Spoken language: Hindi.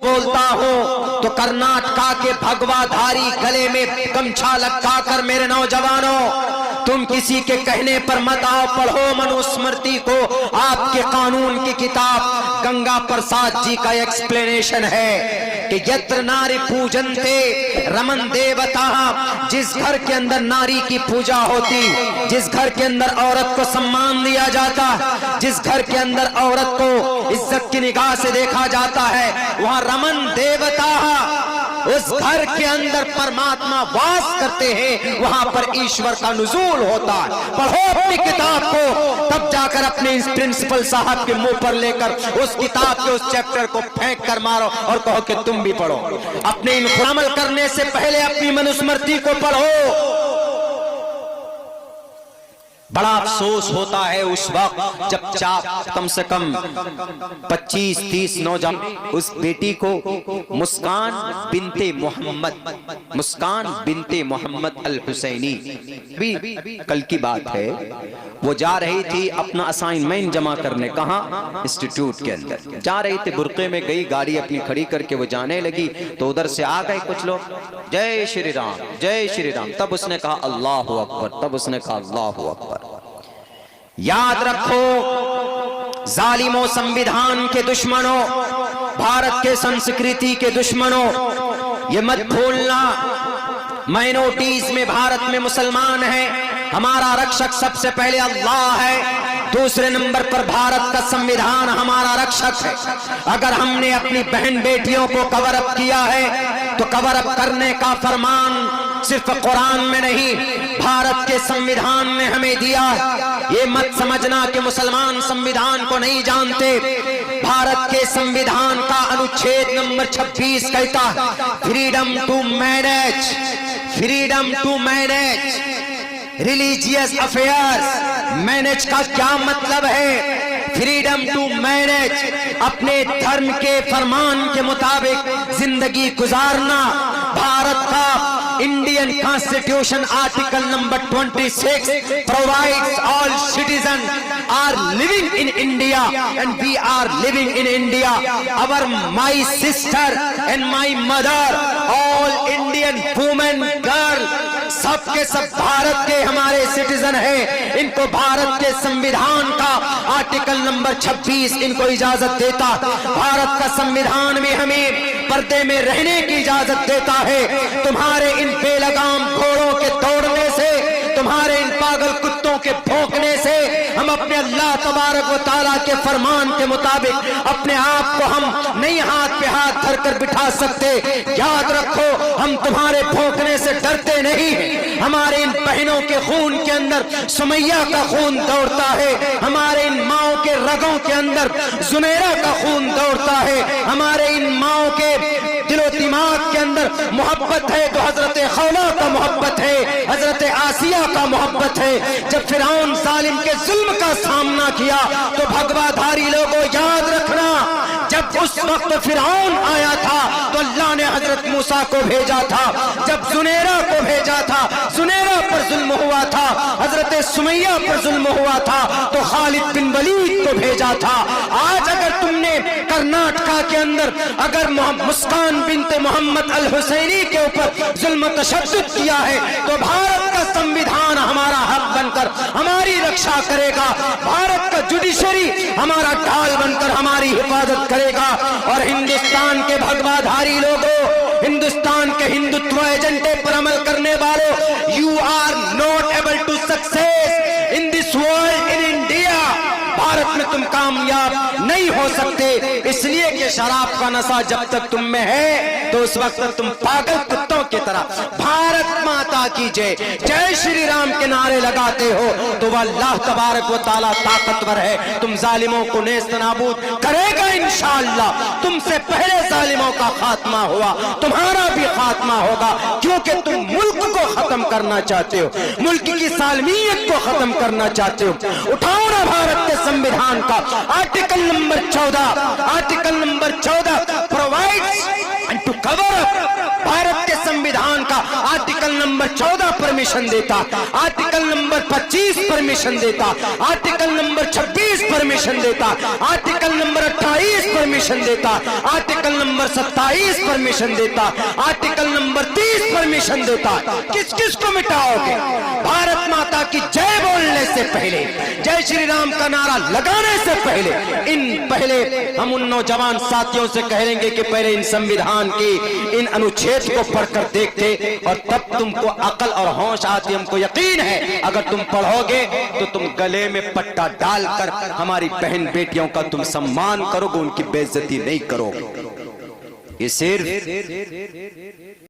बोलता हूँ तो कर्नाटका के भगवाधारी गले में गमछा लटका कर मेरे नौजवानों, तुम किसी के कहने पर मत आओ, पढ़ो मनुस्मृति को। आपके कानून की किताब गंगा प्रसाद जी का एक्सप्लेनेशन है कि यत्र नारी पूजन्ते रमन देवता, जिस घर के अंदर नारी की पूजा होती, जिस घर के अंदर औरत को सम्मान दिया जाता, जिस घर के अंदर औरत को इज्जत की निगाह से देखा जाता है, वहां रमन देवता, उस घर के अंदर परमात्मा वास करते हैं, वहां पर ईश्वर का नुज़ूल होता है। पढ़ो अपनी किताब को, तब जाकर अपने इस प्रिंसिपल साहब के मुंह पर लेकर उस किताब के उस चैप्टर को फेंक कर मारो और कहो कि तुम भी पढ़ो। अपने इन अमल करने से पहले अपनी मनुस्मृति को पढ़ो। बड़ा अफसोस होता है उस वक्त जब कम से कम 25-30 नौजवान उस बेटी को मुस्कान बिनते मोहम्मद अल हुसैनी, भी कल की बात है, वो जा रही थी अपना असाइनमेंट जमा करने, कहाँ? इंस्टीट्यूट के अंदर जा रही थी, बुर्के में गई, गाड़ी अपनी खड़ी करके वो जाने लगी तो उधर से आ गए कुछ लोग, जय श्री राम जय श्री राम। तब उसने कहा अल्लाहु अकबर, तब उसने कहा अल्लाहु अकबर। याद रखो जालिमों, संविधान के दुश्मनों, भारत के संस्कृति के दुश्मनों, ये मत भूलना माइनॉरिटीज में भारत में मुसलमान है, हमारा रक्षक सबसे पहले अल्लाह है, दूसरे नंबर पर भारत का संविधान हमारा रक्षक है। अगर हमने अपनी बहन बेटियों को कवर अप किया है तो कवर अप करने का फरमान सिर्फ कुरान में नहीं, भारत के संविधान ने हमें दिया है। ये मत समझना कि मुसलमान संविधान को नहीं जानते। भारत के संविधान का अनुच्छेद नंबर 26 कहता है freedom to manage, freedom to manage religious affairs. Manage का क्या मतलब है? फ्रीडम टू मैनेज, अपने धर्म के फरमान के मुताबिक जिंदगी गुजारना। भारत का Indian constitution article number 26 provides all citizens are living in India and we are living in India. Our my sister and my mother, all Indian women, girl, सब के सब भारत के हमारे सिटीजन हैं। इनको भारत के संविधान का आर्टिकल नंबर 26 इनको इजाजत देता। भारत का संविधान में हमें पर्दे में रहने की इजाजत देता है। तुम्हारे इन बेलगाम घोड़ों के दौड़ने से, तुम्हारे इन पागल कुत्तों के भौंकने से हम अपने अल्लाह तबारक व तआला के फरमान के मुताबिक अपने आप को हम नहीं हाथ पे हाथ धर कर बिठा सकते। याद रखो, हम तुम्हारे भौंकने से डरते नहीं। हमारे इन बहनों के खून के अंदर सुमैया का खून दौड़ता है, हमारे इन माओ के रगों के अंदर जुमेरा का खून दौड़ता है, हमारे इन माओ के दिलो दिमाग के अंदर मोहब्बत है तो हजरत खौला का मोहब्बत है, हजरत आसिया का मोहब्बत है। जब फिरौन जालिम के जुल्म का सामना किया तो भगवाधारी लोगों याद रखना, जब उस वक्त फिरौन आया था तो अल्लाह ने हजरत मूसा को भेजा था, जब जुनेरा को भेजा था, जुनेरा पर जुल्म हुआ था, हजरत सुमैया पर जुल्म हुआ था तो खालिद बिन वलीद को भेजा था। आज अगर तुमने कर्नाटका के अंदर अगर मुस्कान बिनते मोहम्मद अल हुसैनी के ऊपर जुल्म तशद्दुद किया है तो भारत का संविधान हमारा हक बनकर हमारी रक्षा करेगा, भारत का जुडिशरी हमारा ढाल बनकर हमारी हिफाजत करेगा। और हिंदुस्तान के भगवाधारी लोगों, हिंदुस्तान के हिंदुत्व एजेंडे पर अमल करने वालों, you are not able to success in this world in India. Bharat में तुम कामयाब नहीं हो सकते, इसलिए कि शराब का नशा जब तक तुम में है तो उस वक्त तुम पागल कुत्तों की तरह भारत माता की जय, जय श्री राम के नारे लगाते हो तो वह अल्लाह तबारक व तआला ताकतवर है, तुम जालिमों को नेस्त नाबूद करेगा इंशाअल्लाह। तुमसे पहले जालिमों का खात्मा हुआ, तुम्हारा भी खात्मा होगा, क्योंकि तुम मुल्क को खत्म करना चाहते हो, मुल्क की सालमियत को खत्म करना चाहते हो। उठाओ ना भारत के संविधान का article number 14, article number 14 provides and to cover up, Bharat के संविधान का आर्टिकल आर्टिकल नंबर 14 परमिशन देता, आर्टिकल नंबर 25 परमिशन देता, आर्टिकल नंबर 26 परमिशन देता, आर्टिकल नंबर 28 परमिशन देता, आर्टिकल नंबर 27 परमिशन देता, आर्टिकल नंबर 30 परमिशन देता। किस किस को मिटाओगे? भारत माता की जय बोलने से पहले, जय श्री राम का नारा लगाने से पहले हम उन नौजवान साथियों से कहेंगे कि पहले इन संविधान की इन अनुच्छेद को पढ़कर देखते, और तब तुमको अकल और होश आती। हमको यकीन है अगर तुम पढ़ोगे तो तुम गले में पट्टा डालकर हमारी बहन बेटियों का तुम सम्मान करोगे, उनकी बेइज्जती नहीं करोगे। ये सिर्फ